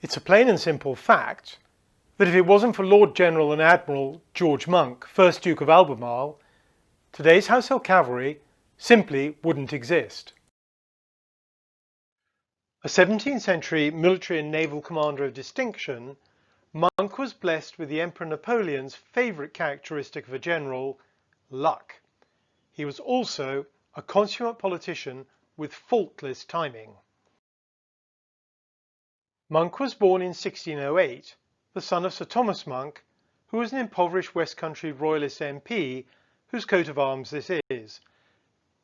It's a plain and simple fact that if it wasn't for Lord General and Admiral George Monck, 1st Duke of Albemarle, today's Household Cavalry simply wouldn't exist. A 17th century military and naval commander of distinction, Monck was blessed with the Emperor Napoleon's favourite characteristic of a general, luck. He was also a consummate politician with faultless timing. Monck was born in 1608, the son of Sir Thomas Monck, who was an impoverished West Country Royalist MP whose coat of arms this is.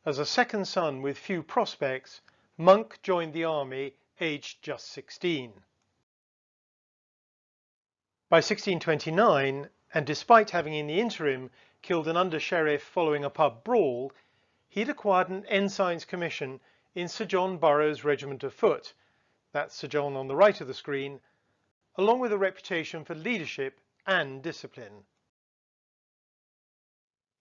As a second son with few prospects, Monck joined the army aged just 16. By 1629, and despite having in the interim killed an under-sheriff following a pub brawl, he'd acquired an ensign's commission in Sir John Burroughs' regiment of foot, that's Sir John on the right of the screen, along with a reputation for leadership and discipline.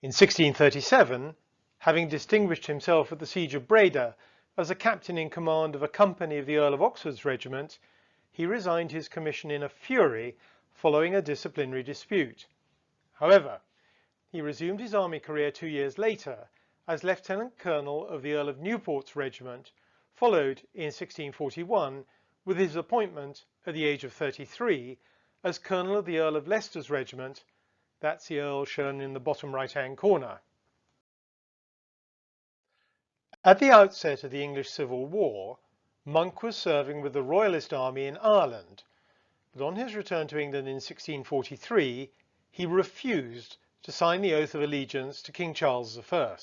In 1637, having distinguished himself at the siege of Breda as a captain in command of a company of the Earl of Oxford's regiment, he resigned his commission in a fury following a disciplinary dispute. However, he resumed his army career 2 years later as Lieutenant Colonel of the Earl of Newport's regiment, followed in 1641 with his appointment at the age of 33 as Colonel of the Earl of Leicester's regiment, that's the Earl shown in the bottom right-hand corner. At the outset of the English Civil War, Monck was serving with the Royalist Army in Ireland, but on his return to England in 1643, he refused to sign the oath of allegiance to King Charles I.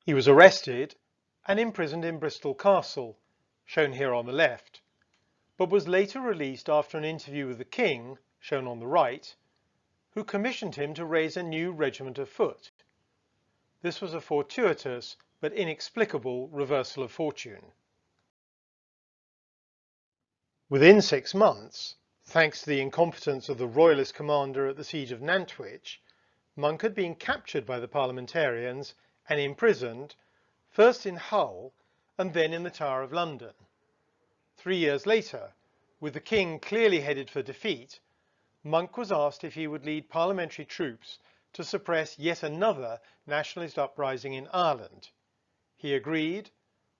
He was arrested and imprisoned in Bristol Castle, shown here on the left, but was later released after an interview with the King, shown on the right, who commissioned him to raise a new regiment of foot. This was a fortuitous but inexplicable reversal of fortune. Within 6 months, thanks to the incompetence of the Royalist commander at the siege of Nantwich, Monck had been captured by the parliamentarians and imprisoned, first in Hull and then in the Tower of London. 3 years later, with the King clearly headed for defeat, Monck was asked if he would lead parliamentary troops to suppress yet another nationalist uprising in Ireland. He agreed,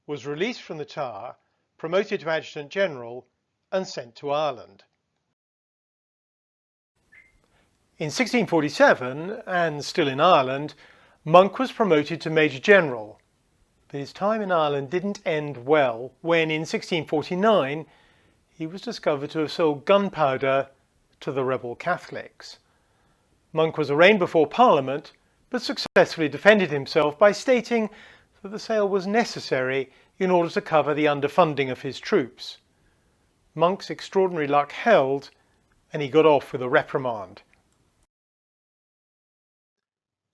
was released from the Tower, promoted to Adjutant General, and sent to Ireland. In 1647, and still in Ireland, Monck was promoted to Major General, but his time in Ireland didn't end well when in 1649 he was discovered to have sold gunpowder to the rebel Catholics. Monck was arraigned before Parliament, but successfully defended himself by stating that the sale was necessary in order to cover the underfunding of his troops. Monck's extraordinary luck held, and he got off with a reprimand.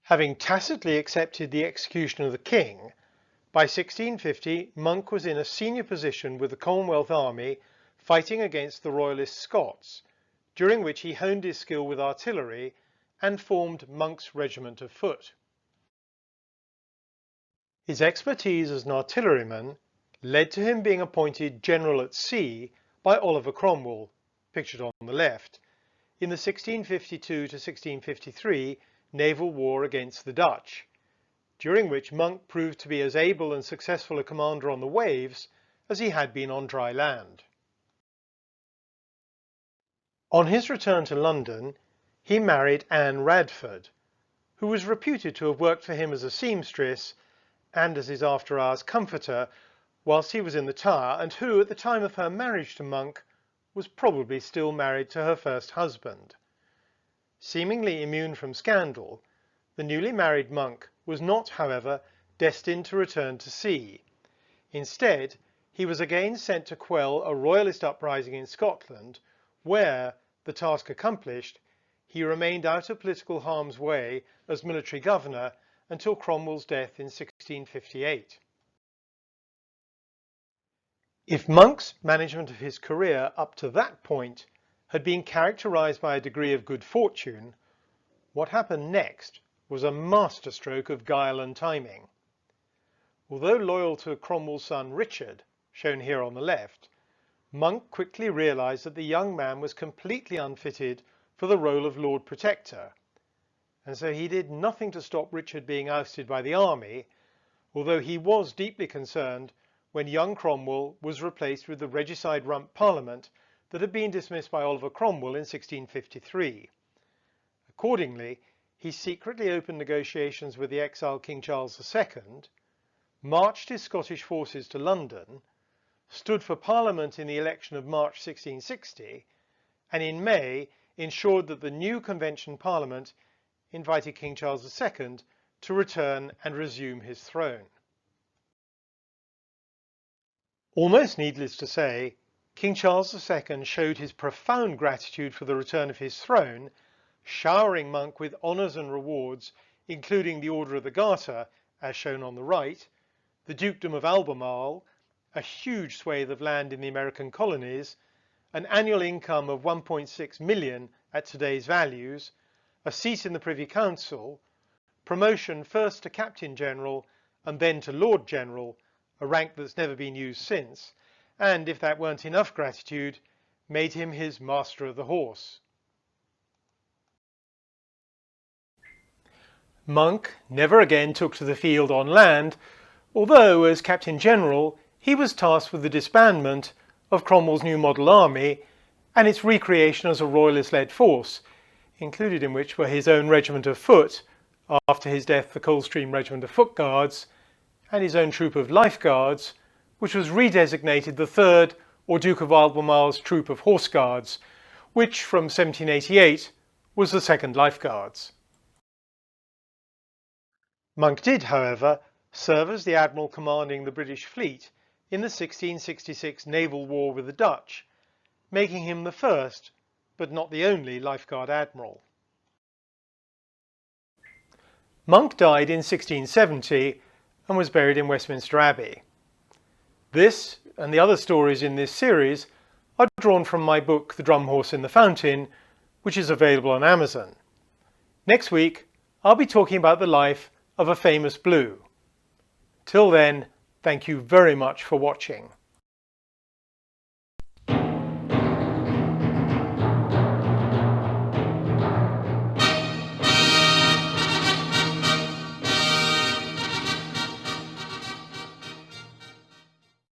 Having tacitly accepted the execution of the King, by 1650 Monck was in a senior position with the Commonwealth Army fighting against the Royalist Scots, during which he honed his skill with artillery and formed Monck's regiment of foot. His expertise as an artilleryman led to him being appointed General at Sea by Oliver Cromwell, pictured on the left, in the 1652 to 1653 naval war against the Dutch, during which Monck proved to be as able and successful a commander on the waves as he had been on dry land. On his return to London, he married Anne Radford, who was reputed to have worked for him as a seamstress and as his after-hours comforter whilst he was in the Tower, and who, at the time of her marriage to Monck, was probably still married to her first husband. Seemingly immune from scandal, the newly married Monck was not, however, destined to return to sea. Instead, he was again sent to quell a Royalist uprising in Scotland, where, the task accomplished, he remained out of political harm's way as military governor until Cromwell's death in 1658. If Monck's management of his career up to that point had been characterized by a degree of good fortune, what happened next was a masterstroke of guile and timing. Although loyal to Cromwell's son Richard, shown here on the left, Monck quickly realised that the young man was completely unfitted for the role of Lord Protector, and so he did nothing to stop Richard being ousted by the army, although he was deeply concerned when young Cromwell was replaced with the regicide rump parliament that had been dismissed by Oliver Cromwell in 1653. Accordingly, he secretly opened negotiations with the exiled King Charles II, marched his Scottish forces to London, stood for Parliament in the election of March 1660, and in May ensured that the new Convention Parliament invited King Charles II to return and resume his throne. Almost needless to say, King Charles II showed his profound gratitude for the return of his throne, showering Monck with honours and rewards, including the Order of the Garter, as shown on the right, the Dukedom of Albemarle, a huge swathe of land in the American colonies, an annual income of 1.6 million at today's values, a seat in the Privy Council, promotion first to Captain General and then to Lord General, a rank that's never been used since, and, if that weren't enough gratitude, made him his Master of the Horse. Monck never again took to the field on land, although, as Captain General, he was tasked with the disbandment of Cromwell's new model army and its recreation as a royalist-led force, included in which were his own regiment of foot, after his death the Coldstream Regiment of Foot Guards, and his own troop of Life Guards, which was redesignated the 3rd or Duke of Albemarle's troop of Horse Guards, which from 1788 was the 2nd Life Guards. Monck did, however, serve as the admiral commanding the British fleet in the 1666 naval war with the Dutch, making him the first, but not the only, Life Guard admiral. Monck died in 1670 and was buried in Westminster Abbey. This and the other stories in this series are drawn from my book The Drum Horse in the Fountain, which is available on Amazon. Next week, I'll be talking about the life of a famous Blue. Till then, thank you very much for watching.